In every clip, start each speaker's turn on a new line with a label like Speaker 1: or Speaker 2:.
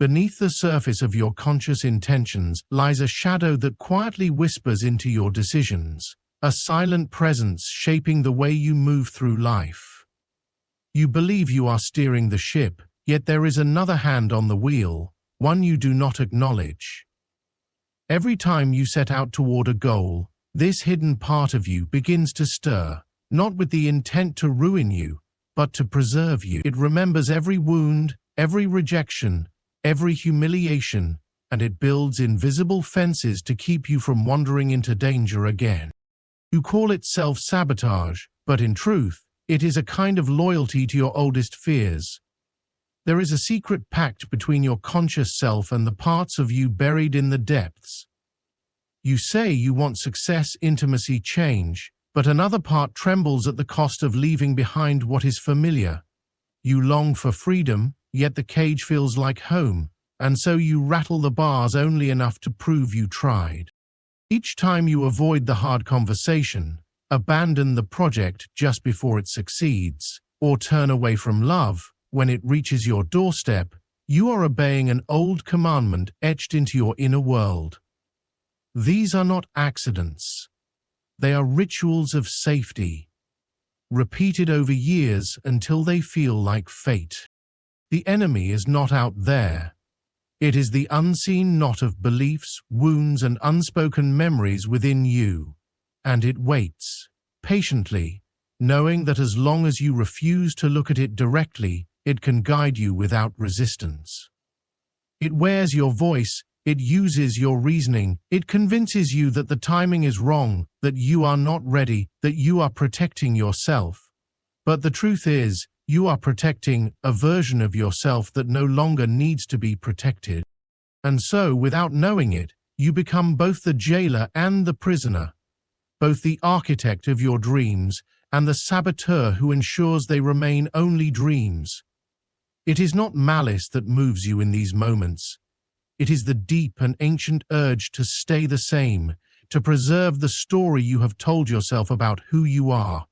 Speaker 1: Beneath the surface of your conscious intentions lies a shadow that quietly whispers into your decisions, a silent presence shaping the way you move through life. You believe you are steering the ship, yet there is another hand on the wheel, one you do not acknowledge. Every time you set out toward a goal, this hidden part of you begins to stir, not with the intent to ruin you, but to preserve you. It remembers every wound, every rejection, every humiliation, and it builds invisible fences to keep you from wandering into danger again. You call it self-sabotage, but in truth, it is a kind of loyalty to your oldest fears. There is a secret pact between your conscious self and the parts of you buried in the depths. You say you want success, intimacy, change, but another part trembles at the cost of leaving behind what is familiar. You long for freedom, yet the cage feels like home, and so you rattle the bars only enough to prove you tried. Each time you avoid the hard conversation, abandon the project just before it succeeds, or turn away from love when it reaches your doorstep, you are obeying an old commandment etched into your inner world. These are not accidents. They are rituals of safety, repeated over years until they feel like fate. The enemy is not out there. It is the unseen knot of beliefs, wounds, and unspoken memories within you, and it waits, patiently, knowing that as long as you refuse to look at it directly, it can guide you without resistance. It wears your voice, it uses your reasoning, it convinces you that the timing is wrong, that you are not ready, that you are protecting yourself. But the truth is, you are protecting a version of yourself that no longer needs to be protected. And so, without knowing it, you become both the jailer and the prisoner, both the architect of your dreams and the saboteur who ensures they remain only dreams. It is not malice that moves you in these moments. It is the deep and ancient urge to stay the same, to preserve the story you have told yourself about who you are.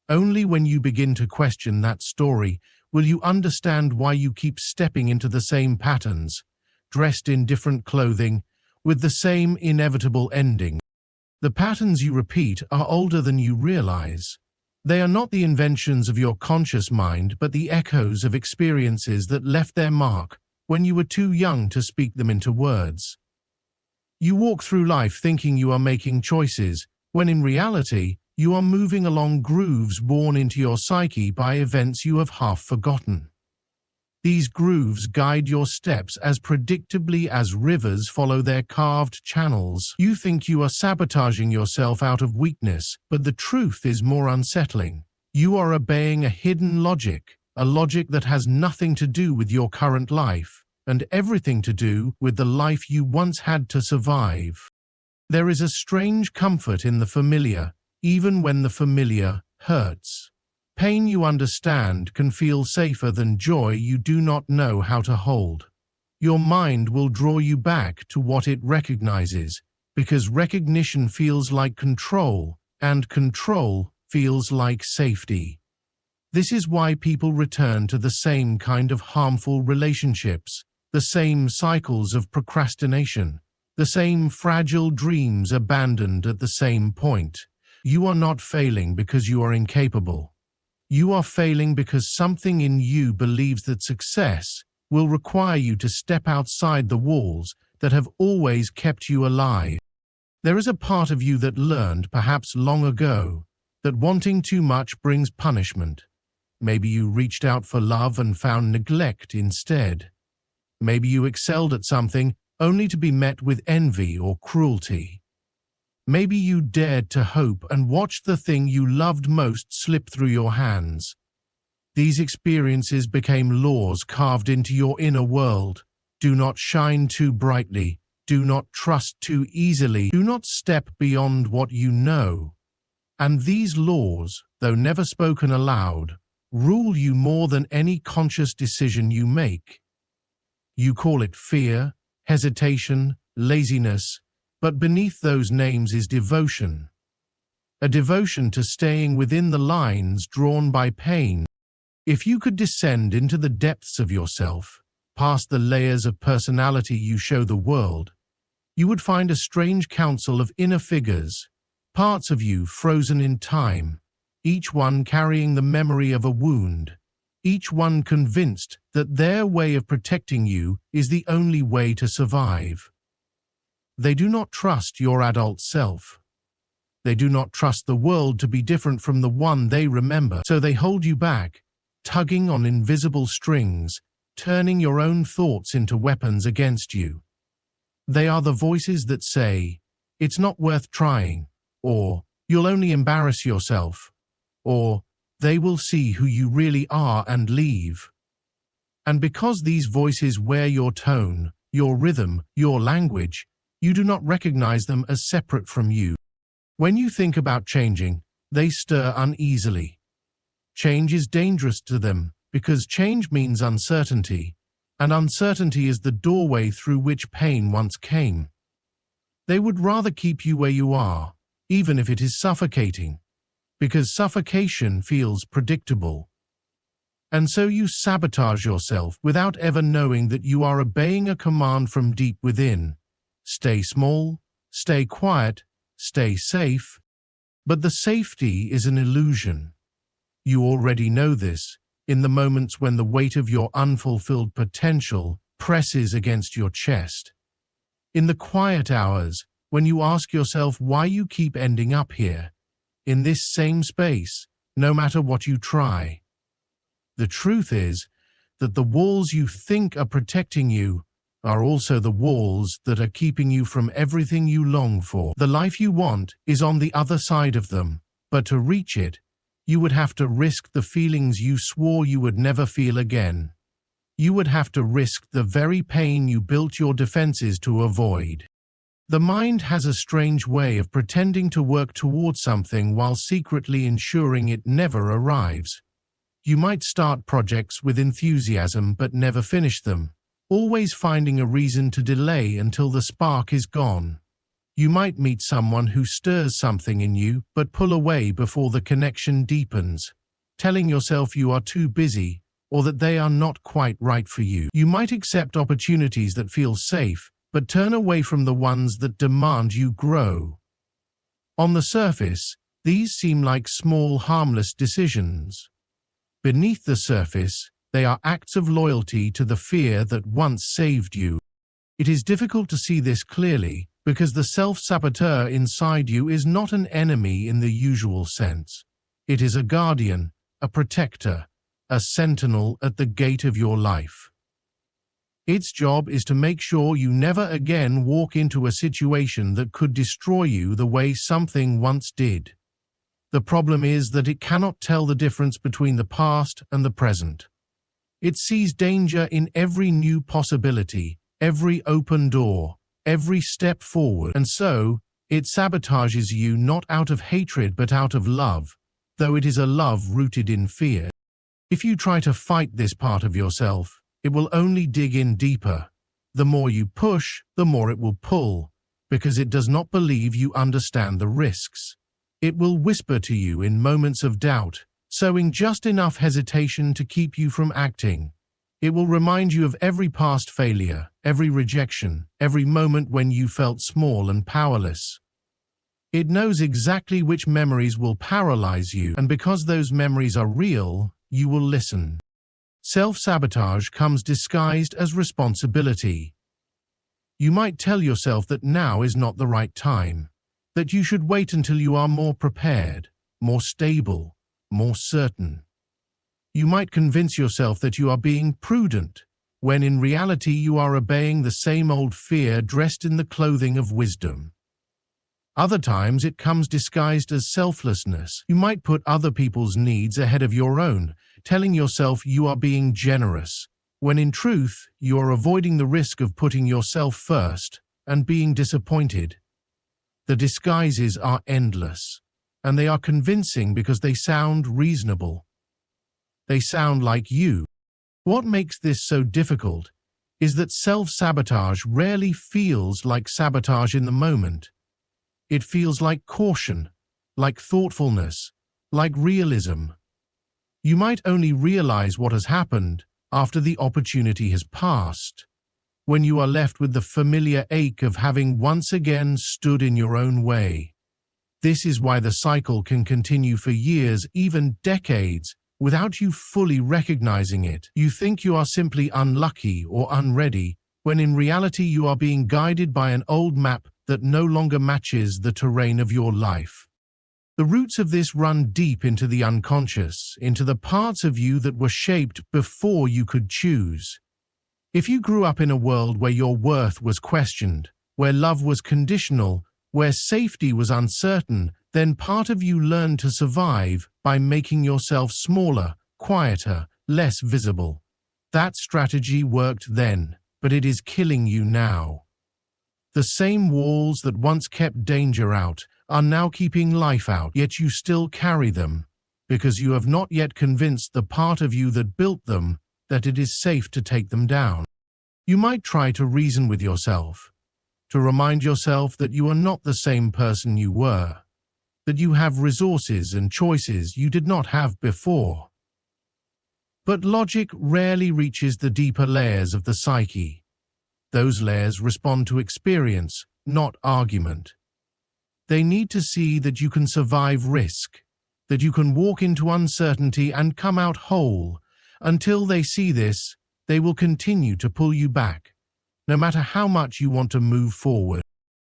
Speaker 1: Only when you begin to question that story will you understand why you keep stepping into the same patterns, dressed in different clothing, with the same inevitable ending. The patterns you repeat are older than you realize. They are not the inventions of your conscious mind, but the echoes of experiences that left their mark when you were too young to speak them into words. You walk through life thinking you are making choices, when in reality, you are moving along grooves worn into your psyche by events you have half forgotten. These grooves guide your steps as predictably as rivers follow their carved channels. You think you are sabotaging yourself out of weakness, but the truth is more unsettling. You are obeying a hidden logic, a logic that has nothing to do with your current life, and everything to do with the life you once had to survive. There is a strange comfort in the familiar, even when the familiar hurts. Pain you understand can feel safer than joy you do not know how to hold. Your mind will draw you back to what it recognizes, because recognition feels like control, and control feels like safety. This is why people return to the same kind of harmful relationships, the same cycles of procrastination, the same fragile dreams abandoned at the same point. You are not failing because you are incapable. You are failing because something in you believes that success will require you to step outside the walls that have always kept you alive. There is a part of you that learned, perhaps long ago, that wanting too much brings punishment. Maybe you reached out for love and found neglect instead. Maybe you excelled at something only to be met with envy or cruelty. Maybe you dared to hope and watched the thing you loved most slip through your hands. These experiences became laws carved into your inner world. Do not shine too brightly. Do not trust too easily. Do not step beyond what you know. And these laws, though never spoken aloud, rule you more than any conscious decision you make. You call it fear, hesitation, laziness, but beneath those names is devotion. A devotion to staying within the lines drawn by pain. If you could descend into the depths of yourself, past the layers of personality you show the world, you would find a strange council of inner figures, parts of you frozen in time, each one carrying the memory of a wound, each one convinced that their way of protecting you is the only way to survive. They do not trust your adult self. They do not trust the world to be different from the one they remember, so they hold you back, tugging on invisible strings, turning your own thoughts into weapons against you. They are the voices that say, "It's not worth trying," or "You'll only embarrass yourself," or "They will see who you really are and leave." And because these voices wear your tone, your rhythm, your language, you do not recognize them as separate from you. When you think about changing, they stir uneasily. Change is dangerous to them because change means uncertainty, and uncertainty is the doorway through which pain once came. They would rather keep you where you are, even if it is suffocating, because suffocation feels predictable. And so you sabotage yourself without ever knowing that you are obeying a command from deep within. Stay small, stay quiet, stay safe. But the safety is an illusion. You already know this in the moments when the weight of your unfulfilled potential presses against your chest. In the quiet hours, when you ask yourself why you keep ending up here, in this same space, no matter what you try. The truth is that the walls you think are protecting you are also the walls that are keeping you from everything you long for. The life you want is on the other side of them, but to reach it, you would have to risk the feelings you swore you would never feel again. You would have to risk the very pain you built your defenses to avoid. The mind has a strange way of pretending to work towards something while secretly ensuring it never arrives. You might start projects with enthusiasm but never finish them, always finding a reason to delay until the spark is gone. You might meet someone who stirs something in you but pull away before the connection deepens, telling yourself you are too busy or that they are not quite right for you. You might accept opportunities that feel safe but turn away from the ones that demand you grow. On the surface, these seem like small, harmless decisions. Beneath the surface, they are acts of loyalty to the fear that once saved you. It is difficult to see this clearly because the self-saboteur inside you is not an enemy in the usual sense. It is a guardian, a protector, a sentinel at the gate of your life. Its job is to make sure you never again walk into a situation that could destroy you the way something once did. The problem is that it cannot tell the difference between the past and the present. It sees danger in every new possibility, every open door, every step forward, and so it sabotages you not out of hatred but out of love, though it is a love rooted in fear. If you try to fight this part of yourself, it will only dig in deeper. The more you push, the more it will pull, because it does not believe you understand the risks. It will whisper to you in moments of doubt, sowing just enough hesitation to keep you from acting. It will remind you of every past failure, every rejection, every moment when you felt small and powerless. It knows exactly which memories will paralyze you, and because those memories are real, you will listen. Self-sabotage comes disguised as responsibility. You might tell yourself that now is not the right time, that you should wait until you are more prepared, more stable, more certain. You might convince yourself that you are being prudent, when in reality you are obeying the same old fear dressed in the clothing of wisdom. Other times it comes disguised as selflessness. You might put other people's needs ahead of your own, telling yourself you are being generous, when in truth you are avoiding the risk of putting yourself first and being disappointed. The disguises are endless, and they are convincing because they sound reasonable. They sound like you. What makes this so difficult is that self-sabotage rarely feels like sabotage in the moment. It feels like caution, like thoughtfulness, like realism. You might only realize what has happened after the opportunity has passed, when you are left with the familiar ache of having once again stood in your own way. This is why the cycle can continue for years, even decades, without you fully recognizing it. You think you are simply unlucky or unready, when in reality you are being guided by an old map that no longer matches the terrain of your life. The roots of this run deep into the unconscious, into the parts of you that were shaped before you could choose. If you grew up in a world where your worth was questioned, where love was conditional, where safety was uncertain, then part of you learned to survive by making yourself smaller, quieter, less visible. That strategy worked then, but it is killing you now. The same walls that once kept danger out are now keeping life out, yet you still carry them, because you have not yet convinced the part of you that built them that it is safe to take them down. You might try to reason with yourself, to remind yourself that you are not the same person you were, that you have resources and choices you did not have before. But logic rarely reaches the deeper layers of the psyche. Those layers respond to experience, not argument. They need to see that you can survive risk, that you can walk into uncertainty and come out whole. Until they see this, they will continue to pull you back, no matter how much you want to move forward.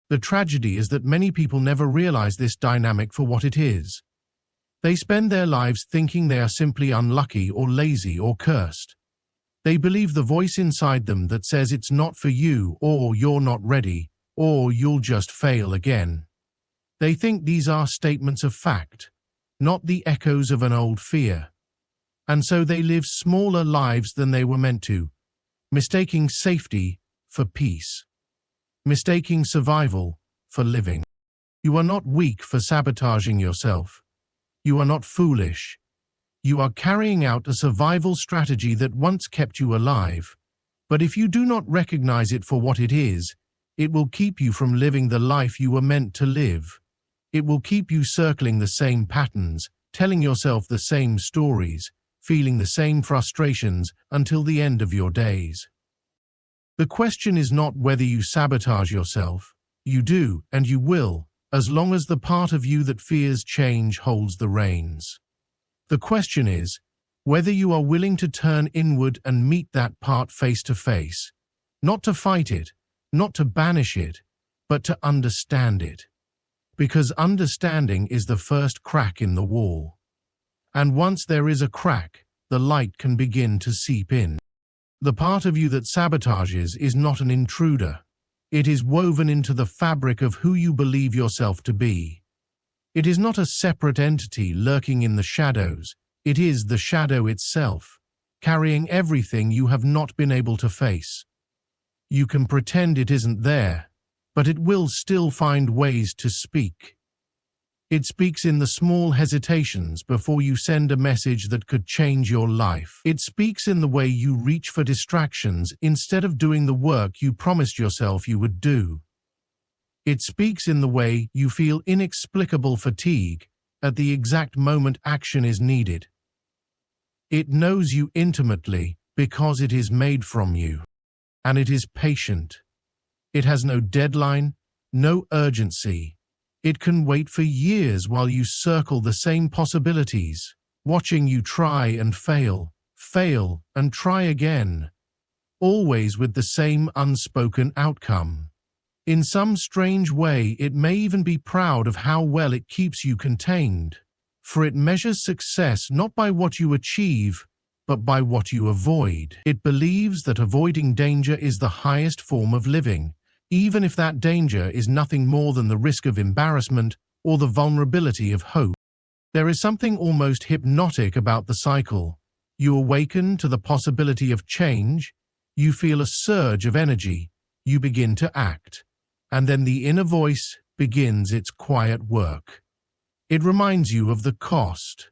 Speaker 1: The tragedy is that many people never realize this dynamic for what it is. They spend their lives thinking they are simply unlucky or lazy or cursed. They believe the voice inside them that says it's not for you, or you're not ready, or you'll just fail again. They think these are statements of fact, not the echoes of an old fear. And so they live smaller lives than they were meant to, mistaking safety for peace, mistaking survival for living. You are not weak for sabotaging yourself. You are not foolish. You are carrying out a survival strategy that once kept you alive. But if you do not recognize it for what it is, it will keep you from living the life you were meant to live. It will keep you circling the same patterns, telling yourself the same stories, feeling the same frustrations until the end of your days. The question is not whether you sabotage yourself. You do, and you will, as long as the part of you that fears change holds the reins. The question is whether you are willing to turn inward and meet that part face to face, not to fight it, not to banish it, but to understand it. Because understanding is the first crack in the wall. And once there is a crack, the light can begin to seep in. The part of you that sabotages is not an intruder. It is woven into the fabric of who you believe yourself to be. It is not a separate entity lurking in the shadows. It is the shadow itself, carrying everything you have not been able to face. You can pretend it isn't there, but it will still find ways to speak. It speaks in the small hesitations before you send a message that could change your life. It speaks in the way you reach for distractions instead of doing the work you promised yourself you would do. It speaks in the way you feel inexplicable fatigue at the exact moment action is needed. It knows you intimately because it is made from you, and it is patient. It has no deadline, no urgency. It can wait for years while you circle the same possibilities, watching you try and fail, fail and try again, always with the same unspoken outcome. In some strange way, it may even be proud of how well it keeps you contained, for it measures success not by what you achieve, but by what you avoid. It believes that avoiding danger is the highest form of living, even if that danger is nothing more than the risk of embarrassment or the vulnerability of hope. There is something almost hypnotic about the cycle. You awaken to the possibility of change, you feel a surge of energy, you begin to act. And then the inner voice begins its quiet work. It reminds you of the cost.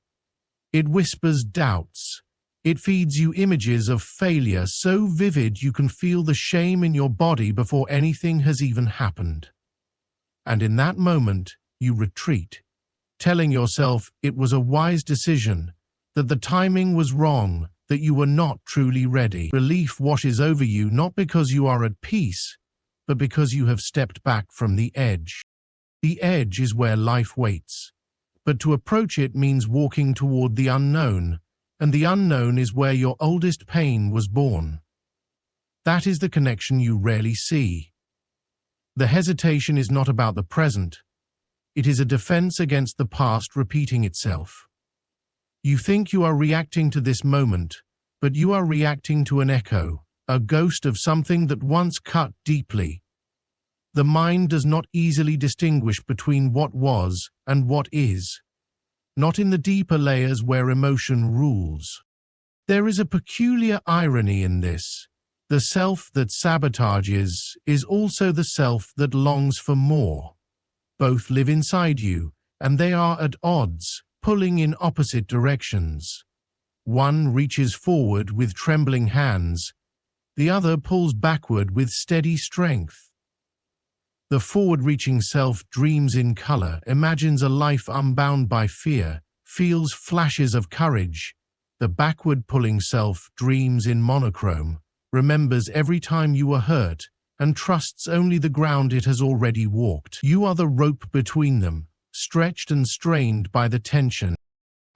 Speaker 1: It whispers doubts. It feeds you images of failure so vivid you can feel the shame in your body before anything has even happened. And in that moment, you retreat, telling yourself it was a wise decision, that the timing was wrong, that you are not truly ready. Relief washes over you not because you are at peace, but because you have stepped back from the edge. The edge is where life waits, but to approach it means walking toward the unknown, and the unknown is where your oldest pain was born. That is the connection you rarely see. The hesitation is not about the present. It is a defense against the past repeating itself. You think you are reacting to this moment, but you are reacting to an echo, a ghost of something that once cut deeply. The mind does not easily distinguish between what was and what is, not in the deeper layers where emotion rules. There is a peculiar irony in this. The self that sabotages is also the self that longs for more. Both live inside you, and they are at odds, pulling in opposite directions. One reaches forward with trembling hands, the other pulls backward with steady strength. The forward-reaching self dreams in color, imagines a life unbound by fear, feels flashes of courage. The backward-pulling self dreams in monochrome, remembers every time you were hurt, and trusts only the ground it has already walked. You are the rope between them, stretched and strained by the tension.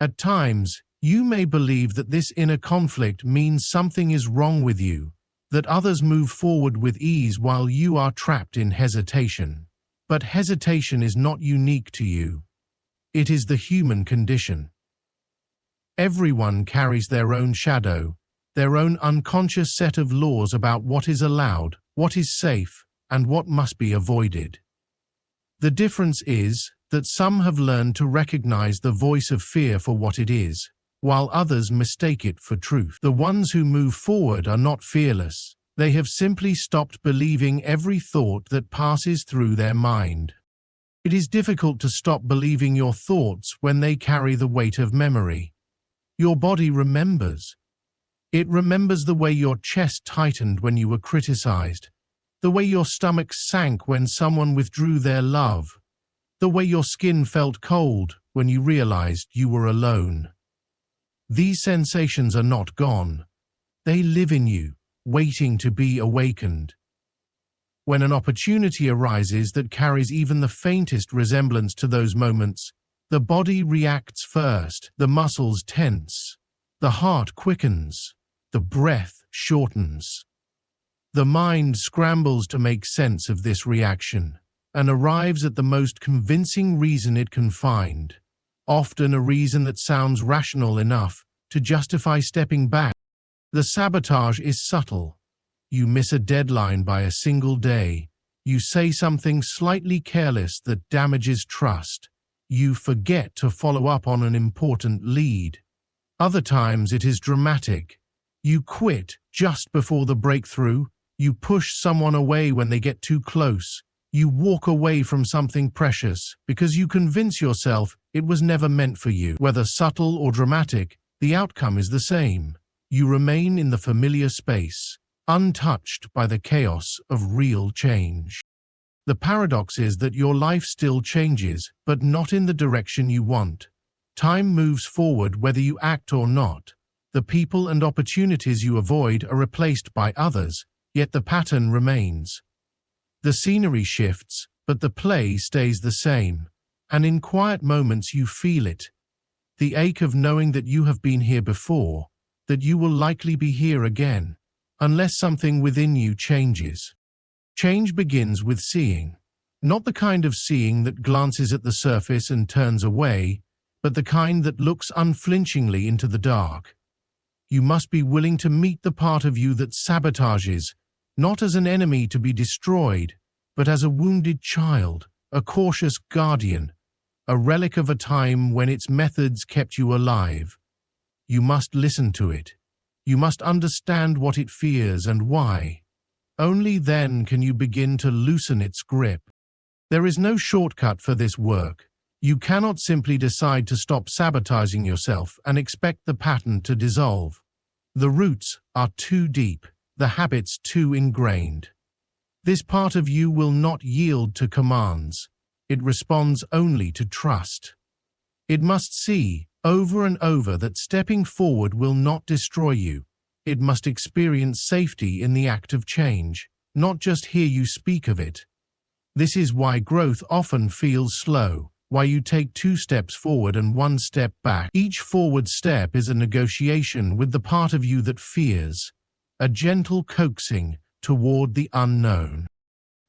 Speaker 1: At times, you may believe that this inner conflict means something is wrong with you, that others move forward with ease while you are trapped in hesitation. But hesitation is not unique to you. It is the human condition. Everyone carries their own shadow, their own unconscious set of laws about what is allowed, what is safe, and what must be avoided. The difference is that some have learned to recognize the voice of fear for what it is, while others mistake it for truth. The ones who move forward are not fearless. They have simply stopped believing every thought that passes through their mind. It is difficult to stop believing your thoughts when they carry the weight of memory. Your body remembers. It remembers the way your chest tightened when you were criticized, the way your stomach sank when someone withdrew their love, the way your skin felt cold when you realized you were alone. These sensations are not gone. They live in you, waiting to be awakened. When an opportunity arises that carries even the faintest resemblance to those moments, the body reacts first, the muscles tense, the heart quickens, the breath shortens. The mind scrambles to make sense of this reaction and arrives at the most convincing reason it can find, often a reason that sounds rational enough to justify stepping back. The sabotage is subtle. You miss a deadline by a single day. You say something slightly careless that damages trust. You forget to follow up on an important lead. Other times it is dramatic. You quit just before the breakthrough. You push someone away when they get too close. You walk away from something precious because you convince yourself it was never meant for you. Whether subtle or dramatic, the outcome is the same. You remain in the familiar space, untouched by the chaos of real change. The paradox is that your life still changes, but not in the direction you want. Time moves forward whether you act or not. The people and opportunities you avoid are replaced by others, yet the pattern remains. The scenery shifts, but the play stays the same, and in quiet moments you feel it. The ache of knowing that you have been here before, that you will likely be here again, unless something within you changes. Change begins with seeing. Not the kind of seeing that glances at the surface and turns away, but the kind that looks unflinchingly into the dark. You must be willing to meet the part of you that sabotages, not as an enemy to be destroyed, but as a wounded child, a cautious guardian, a relic of a time when its methods kept you alive. You must listen to it. You must understand what it fears and why. Only then can you begin to loosen its grip. There is no shortcut for this work. You cannot simply decide to stop sabotaging yourself and expect the pattern to dissolve. The roots are too deep, the habits too ingrained. This part of you will not yield to commands. It responds only to trust. It must see over and over that stepping forward will not destroy you. It must experience safety in the act of change, not just hear you speak of it. This is why growth often feels slow, why you take 2 steps forward and 1 step back. Each forward step is a negotiation with the part of you that fears, a gentle coaxing toward the unknown.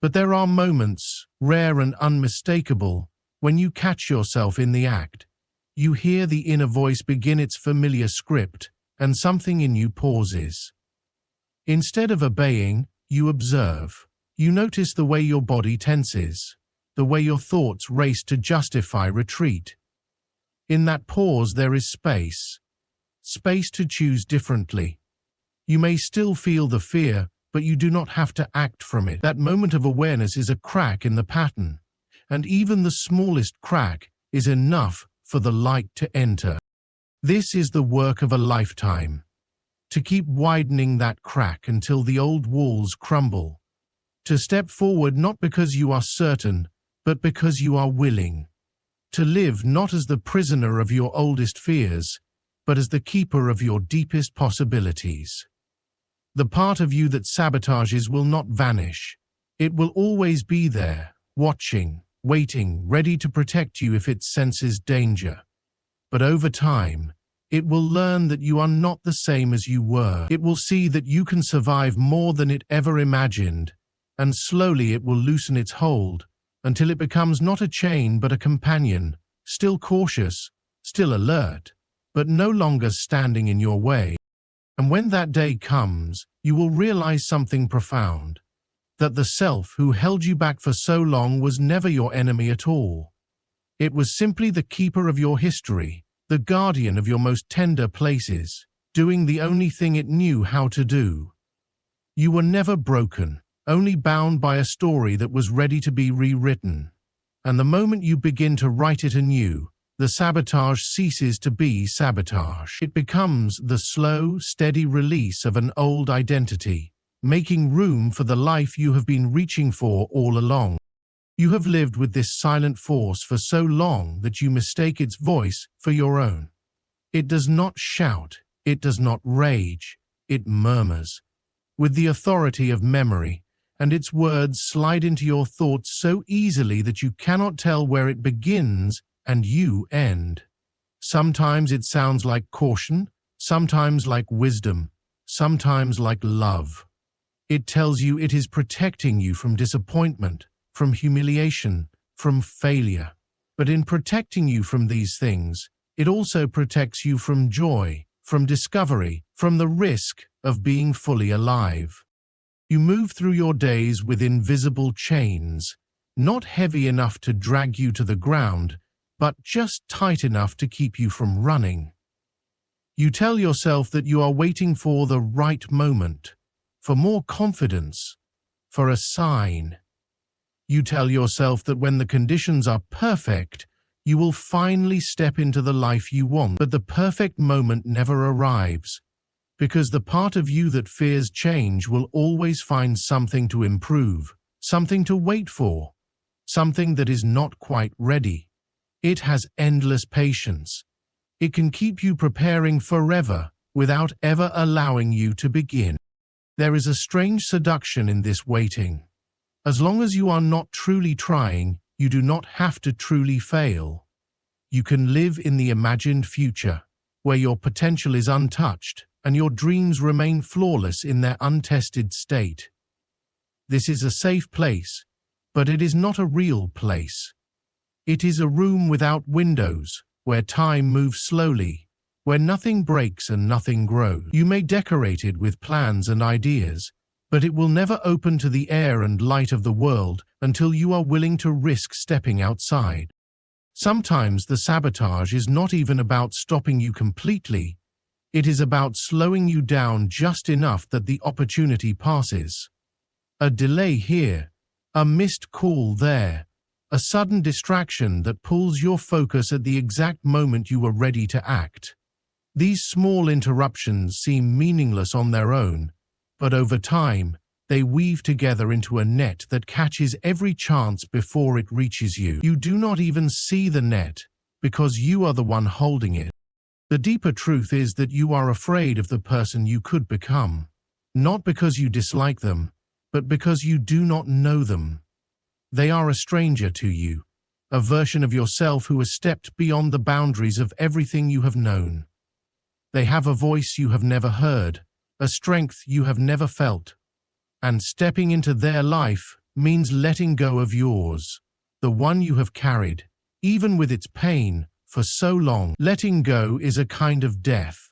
Speaker 1: But there are moments, rare and unmistakable, when you catch yourself in the act. You hear the inner voice begin its familiar script, and something in you pauses. Instead of obeying, you observe. You notice the way your body tenses, the way your thoughts race to justify retreat. In that pause there is space to choose differently. You may still feel the fear, but you do not have to act from it. That moment of awareness is a crack in the pattern, and even the smallest crack is enough for the light to enter. This is the work of a lifetime, to keep widening that crack until the old walls crumble, to step forward not because you are certain, but because you are willing, to live not as the prisoner of your oldest fears, but as the keeper of your deepest possibilities. The part of you that sabotages will not vanish. It will always be there, watching, waiting, ready to protect you if it senses danger. But over time, it will learn that you are not the same as you were. It will see that you can survive more than it ever imagined, and slowly it will loosen its hold until it becomes not a chain but a companion, still cautious, still alert, but no longer standing in your way. And when that day comes, you will realize something profound, that the self who held you back for so long was never your enemy at all. It was simply the keeper of your history, the guardian of your most tender places, doing the only thing it knew how to do. You were never broken, only bound by a story that was ready to be rewritten. And the moment you begin to write it anew, the sabotage ceases to be sabotage. It becomes the slow, steady release of an old identity, making room for the life you have been reaching for all along. You have lived with this silent force for so long that you mistake its voice for your own. It does not shout, it does not rage, it murmurs, with the authority of memory, and its words slide into your thoughts so easily that you cannot tell where it begins and you end. Sometimes it sounds like caution, sometimes like wisdom, sometimes like love. It tells you it is protecting you from disappointment, from humiliation, from failure. But in protecting you from these things, it also protects you from joy, from discovery, from the risk of being fully alive. You move through your days with invisible chains, not heavy enough to drag you to the ground, but just tight enough to keep you from running. You tell yourself that you are waiting for the right moment, for more confidence, for a sign. You tell yourself that when the conditions are perfect, you will finally step into the life you want. But the perfect moment never arrives, because the part of you that fears change will always find something to improve, something to wait for, something that is not quite ready. It has endless patience. It can keep you preparing forever without ever allowing you to begin. There is a strange seduction in this waiting. As long as you are not truly trying, you do not have to truly fail. You can live in the imagined future, where your potential is untouched and your dreams remain flawless in their untested state. This is a safe place, but it is not a real place. It is a room without windows, where time moves slowly, where nothing breaks and nothing grows. You may decorate it with plans and ideas, but it will never open to the air and light of the world until you are willing to risk stepping outside. Sometimes the sabotage is not even about stopping you completely. It is about slowing you down just enough that the opportunity passes. A delay here, a missed call there, a sudden distraction that pulls your focus at the exact moment you were ready to act. These small interruptions seem meaningless on their own, but over time, they weave together into a net that catches every chance before it reaches you. You do not even see the net, because you are the one holding it. The deeper truth is that you are afraid of the person you could become, not because you dislike them, but because you do not know them. They are a stranger to you, a version of yourself who has stepped beyond the boundaries of everything you have known. They have a voice you have never heard, a strength you have never felt. And stepping into their life means letting go of yours, the one you have carried, even with its pain, for so long. Letting go is a kind of death,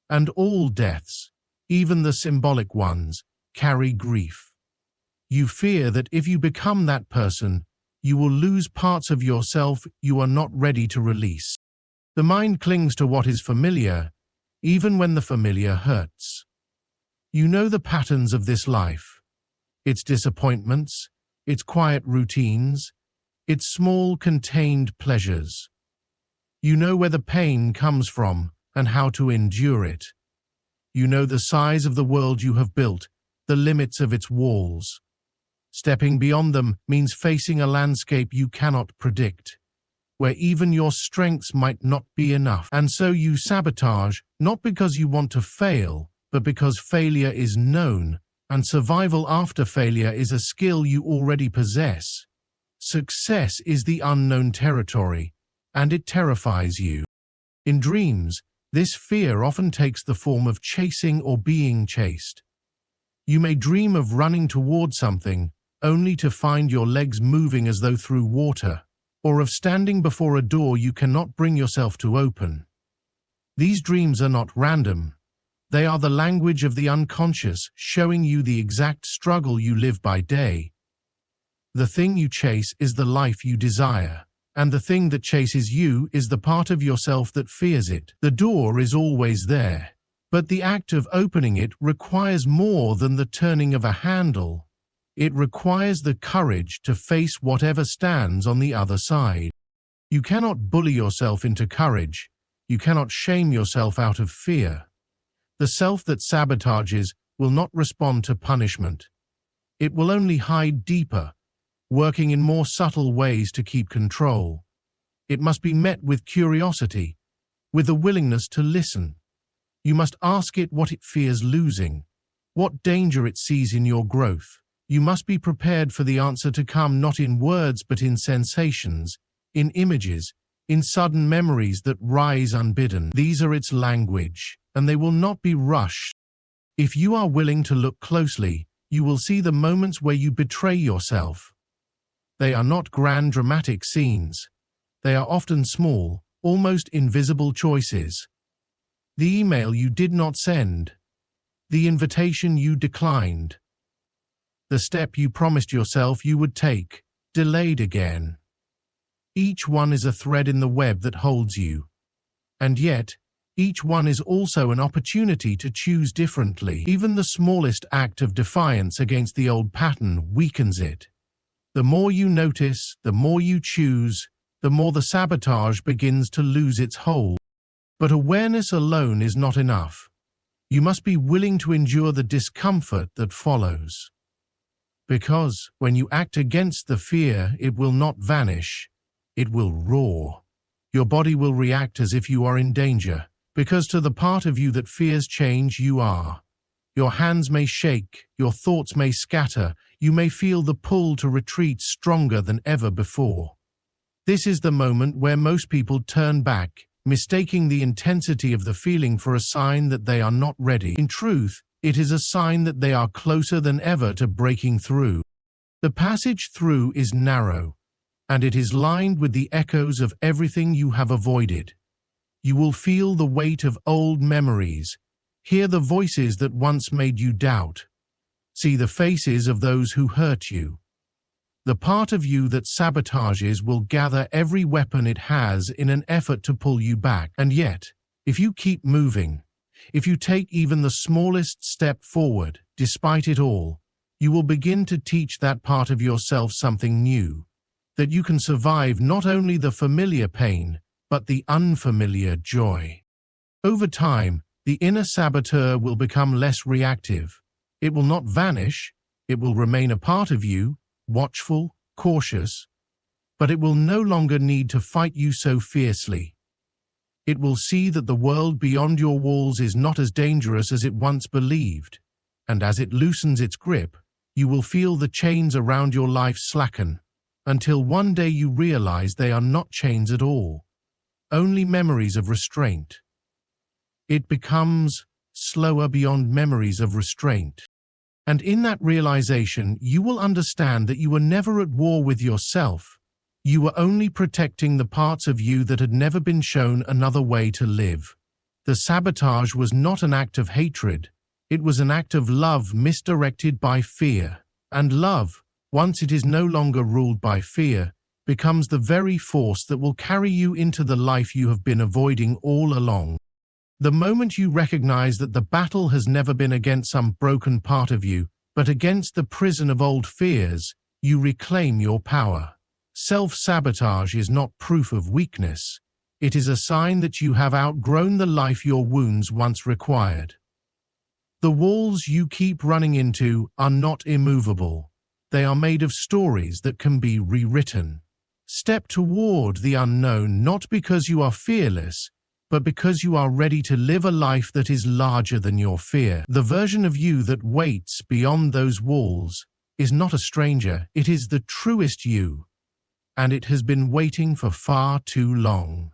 Speaker 1: and all deaths, even the symbolic ones, carry grief. You fear that if you become that person, you will lose parts of yourself you are not ready to release. The mind clings to what is familiar, even when the familiar hurts. You know the patterns of this life, its disappointments, its quiet routines, its small contained pleasures. You know where the pain comes from and how to endure it. You know the size of the world you have built, the limits of its walls. Stepping beyond them means facing a landscape you cannot predict, where even your strengths might not be enough. And so you sabotage, not because you want to fail, but because failure is known, and survival after failure is a skill you already possess. Success is the unknown territory, and it terrifies you. In dreams, this fear often takes the form of chasing or being chased. You may dream of running toward something, only to find your legs moving as though through water, or of standing before a door you cannot bring yourself to open. These dreams are not random. They are the language of the unconscious, showing you the exact struggle you live by day. The thing you chase is the life you desire, and the thing that chases you is the part of yourself that fears it. The door is always there, but the act of opening it requires more than the turning of a handle. It requires the courage to face whatever stands on the other side. You cannot bully yourself into courage. You cannot shame yourself out of fear. The self that sabotages will not respond to punishment. It will only hide deeper, working in more subtle ways to keep control. It must be met with curiosity, with a willingness to listen. You must ask it what it fears losing, what danger it sees in your growth. You must be prepared for the answer to come not in words but in sensations, in images, in sudden memories that rise unbidden. These are its language, and they will not be rushed. If you are willing to look closely, you will see the moments where you betray yourself. They are not grand dramatic scenes. They are often small, almost invisible choices. The email you did not send. The invitation you declined. The step you promised yourself you would take, delayed again. Each one is a thread in the web that holds you. And yet, each one is also an opportunity to choose differently. Even the smallest act of defiance against the old pattern weakens it. The more you notice, the more you choose, the more the sabotage begins to lose its hold. But awareness alone is not enough. You must be willing to endure the discomfort that follows. Because when you act against the fear, it will not vanish. It will roar. Your body will react as if you are in danger, because to the part of you that fears change, you are. Your hands may shake, your thoughts may scatter, you may feel the pull to retreat stronger than ever before. This is the moment where most people turn back, mistaking the intensity of the feeling for a sign that they are not ready. In truth, it is a sign that they are closer than ever to breaking through. The passage through is narrow, and it is lined with the echoes of everything you have avoided. You will feel the weight of old memories, hear the voices that once made you doubt, see the faces of those who hurt you. The part of you that sabotages will gather every weapon it has in an effort to pull you back. And yet, if you keep moving, if you take even the smallest step forward, despite it all, you will begin to teach that part of yourself something new, that you can survive not only the familiar pain, but the unfamiliar joy. Over time, the inner saboteur will become less reactive. It will not vanish, it will remain a part of you, watchful, cautious, but it will no longer need to fight you so fiercely. It will see that the world beyond your walls is not as dangerous as it once believed, and as it loosens its grip, you will feel the chains around your life slacken, until one day you realize they are not chains at all, only memories of restraint. It becomes slower beyond memories of restraint. And in that realization, you will understand that you were never at war with yourself. You were only protecting the parts of you that had never been shown another way to live. The sabotage was not an act of hatred. It was an act of love misdirected by fear. And love, once it is no longer ruled by fear, becomes the very force that will carry you into the life you have been avoiding all along. The moment you recognize that the battle has never been against some broken part of you, but against the prison of old fears, you reclaim your power. Self-sabotage is not proof of weakness. It is a sign that you have outgrown the life your wounds once required. The walls you keep running into are not immovable. They are made of stories that can be rewritten. Step toward the unknown not because you are fearless, but because you are ready to live a life that is larger than your fear. The version of you that waits beyond those walls is not a stranger, it is the truest you, and it has been waiting for far too long.